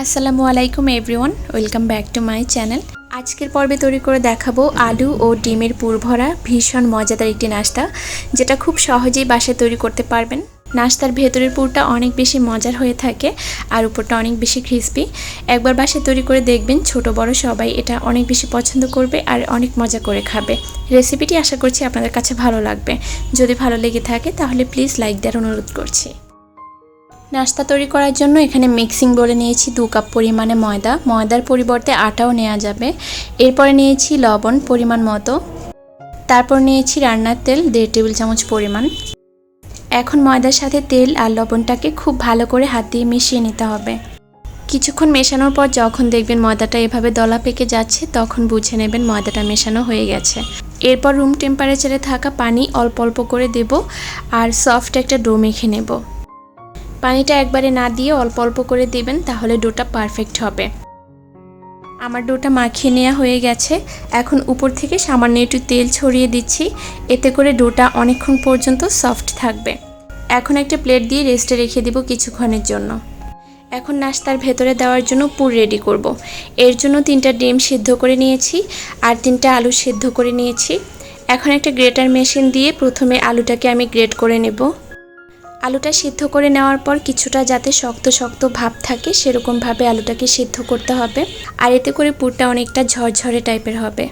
আসসালামু আলাইকুম everyone, welcome back to my channel. আজকের পর্বে তৈরি করে দেখাবো আলু ও ডিমের পুর ভরা ভীষণ মজাদার একটি নাস্তা, যেটা খুব সহজেই বাসায় তৈরি করতে পারবেন। নাস্তার ভেতরের পুরটা অনেক বেশি মজার হয়ে থাকে আর উপরটা অনেক বেশি ক্রিস্পি। একবার বাসায় তৈরি করে দেখবেন, ছোট বড় সবাই এটা অনেক বেশি পছন্দ করবে আর অনেক মজা করে খাবে। রেসিপিটি আশা করছি আপনাদের কাছে ভালো লাগবে। যদি ভালো লেগে থাকে তাহলে প্লিজ লাইক দেওয়ার অনুরোধ করছি। নাস্তা তৈরি করার জন্য এখানে মিক্সিং বলে নিয়েছি 2 কাপ পরিমাণে ময়দা। ময়দার পরিবর্তে আটাও নেওয়া যাবে। এরপরে নিয়েছি লবণ পরিমাণ মতো। তারপর নিয়েছি রান্নার তেল 1.5 টেবিল চামচ পরিমাণ। এখন ময়দার সাথে তেল আর লবণটাকে খুব ভালো করে হাত দিয়ে মিশিয়ে নিতে হবে। কিছুক্ষণ মেশানোর পর যখন দেখবেন ময়দাটা এভাবে দলা পেকে যাচ্ছে, তখন বুঝে নেবেন ময়দাটা মেশানো হয়ে গেছে। এরপর রুম টেম্পারেচারে থাকা পানি অল্প অল্প করে দেব আর সফট একটা ডো মেখে নেব। পানিটা একবারে না দিয়ে অল্প অল্প করে দিবেন, তাহলে ডোটা পারফেক্ট হবে। আমার ডোটা মাখিয়ে নেওয়া হয়ে গেছে। এখন উপর থেকে সামান্য একটু তেল ছড়িয়ে দিচ্ছি, এতে করে ডোটা অনেকক্ষণ পর্যন্ত সফট থাকবে। এখন একটা প্লেট দিয়ে রেস্টে রেখে দিব কিছুক্ষণের জন্য। এখন নাস্তার ভেতরে দেওয়ার জন্য পুর রেডি করব। এর জন্য 3টা ডিম সিদ্ধ করে নিয়েছি আর 3টা আলু সিদ্ধ করে নিয়েছি। এখন একটা গ্রেটার মেশিন দিয়ে প্রথমে আলুটাকে আমি গ্রেট করে নেব। আলুটা সিদ্ধ করে নেওয়ার পর কিছুটা যাতে শক্ত শক্ত ভাব থাকে সেরকমভাবে আলুটাকে সিদ্ধ করতে হবে, আর এতে করে পুরটা অনেকটা ঝরঝরে টাইপের হবে।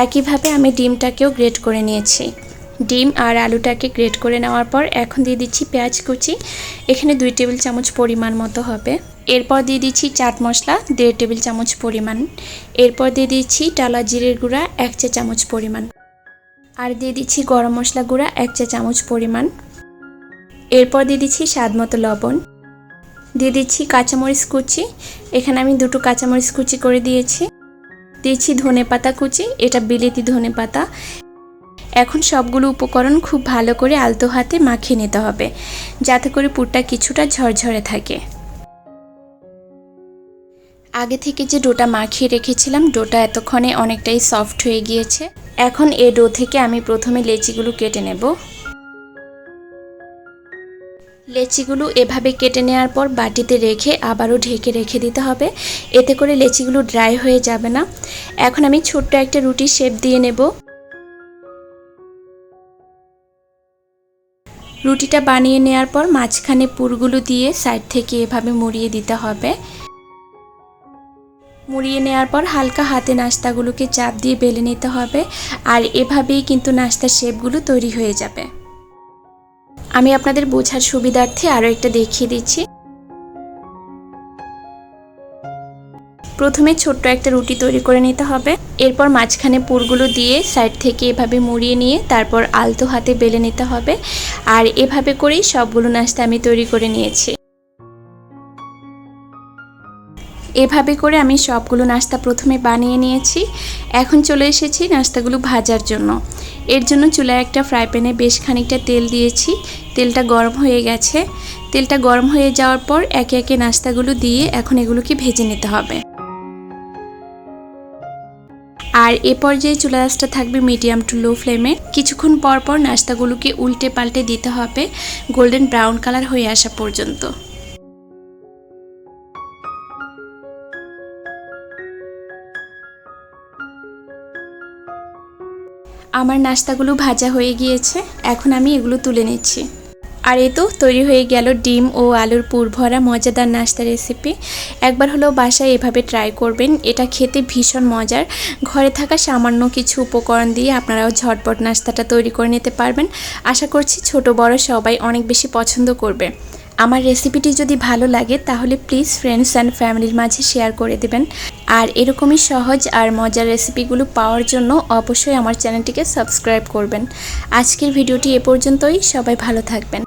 একইভাবে আমি ডিমটাকেও গ্রেট করে নিয়েছি। ডিম আর আলুটাকে গ্রেট করে নেওয়ার পর এখন দিয়ে দিচ্ছি পেঁয়াজ কুচি, এখানে 2 টেবিল চামচ পরিমাণ মতো হবে। এরপর দিয়ে দিচ্ছি চাট মশলা 1.5 টেবিল চামচ পরিমাণ। এরপর দিয়ে দিচ্ছি টালা জিরের গুঁড়া 1 চা চামচ পরিমাণ। আর দিয়ে দিচ্ছি গরম মশলা গুঁড়া 1 চা চামচ পরিমাণ। এরপর দিয়ে দিচ্ছি স্বাদ মতো লবণ। দিয়ে দিচ্ছি কাঁচামরিচ কুচি, এখানে আমি 2টো কাঁচামরিচ কুচি করে দিয়েছি। দিয়েছি ধনে পাতা কুচি, এটা বিলেতি ধনে পাতা। এখন সবগুলো উপকরণ খুব ভালো করে আলতো হাতে মাখিয়ে নিতে হবে, যাতে করে পুরটা কিছুটা ঝরঝরে থাকে। আগে থেকে যে ডোটা মাখিয়ে রেখেছিলাম, ডোটা এতক্ষণে অনেকটাই সফট হয়ে গিয়েছে। এখন এই ডো থেকে আমি প্রথমে লেচিগুলো কেটে নেব। লেচিগুলো এভাবে কেটে নেওয়ার পর বাটিতে রেখে আবারও ঢেকে রেখে দিতে হবে, এতে করে লেচিগুলো ড্রাই হয়ে যাবে না। এখন আমি ছোট্ট একটা রুটির শেপ দিয়ে নেব। রুটিটা বানিয়ে নেওয়ার পর মাঝখানে পুরগুলো দিয়ে সাইড থেকে এভাবে মুড়িয়ে দিতে হবে। মুড়িয়ে নেওয়ার পর হালকা হাতে নাস্তাগুলোকে চাপ দিয়ে বেলে নিতে হবে, আর এভাবেই কিন্তু নাস্তার শেপগুলো তৈরি হয়ে যাবে। আমি আপনাদের বোঝার সুবিধার্থে আরও একটা দেখিয়ে দিচ্ছি। প্রথমে ছোট্ট একটা রুটি তৈরি করে নিতে হবে। এরপর মাঝখানে পুরগুলো দিয়ে সাইড থেকে এভাবে মুড়িয়ে নিয়ে তারপর আলতো হাতে বেলে নিতে হবে, আর এভাবে করেই সবগুলো নাস্তা আমি তৈরি করে নিয়েছি। এভাবে করে আমি সবগুলো নাস্তা প্রথমে বানিয়ে নিয়েছি। এখন চলে এসেছি নাস্তাগুলো ভাজার জন্য। এর জন্য চুলায় একটা ফ্রাই প্যানে বেশ খানিকটা তেল দিয়েছি। তেলটা গরম হয়ে গেছে। তেলটা গরম হয়ে যাওয়ার পর একে একে নাস্তাগুলো দিয়ে এখন এগুলোকে ভেজে নিতে হবে। আর এ পর্যায়ে চুলা আঁচটা থাকবে মিডিয়াম টু লো ফ্লেমে। কিছুক্ষণ পর পর নাস্তাগুলোকে উল্টে পাল্টে দিতে হবে গোল্ডেন ব্রাউন কালার হয়ে আসা পর্যন্ত। আমার নাস্তাগুলো ভাজা হয়ে গিয়েছে, এখন আমি এগুলো তুলে নিচ্ছি। আর এই তো তৈরি হয়ে গেল ডিম ও আলুর পুর ভরা মজাদার নাস্তা রেসিপি। একবার হলেও বাসায় এভাবে ট্রাই করবেন, এটা খেতে ভীষণ মজার। ঘরে থাকা সামান্য কিছু উপকরণ দিয়ে আপনারাও ঝটপট নাস্তাটা তৈরি করে নিতে পারবেন। আশা করছি ছোট বড় সবাই অনেক বেশি পছন্দ করবে। আমার রেসিপিটি যদি ভালো লাগে তাহলে প্লিজ ফ্রেন্ডস অ্যান্ড ফ্যামিলির মাঝে শেয়ার করে দেবেন। আর এরকমই সহজ আর মজার রেসিপিগুলো পাওয়ার জন্য অবশ্যই আমার চ্যানেলটিকে সাবস্ক্রাইব করবেন। আজকের ভিডিওটি এ পর্যন্তই। সবাই ভালো থাকবেন।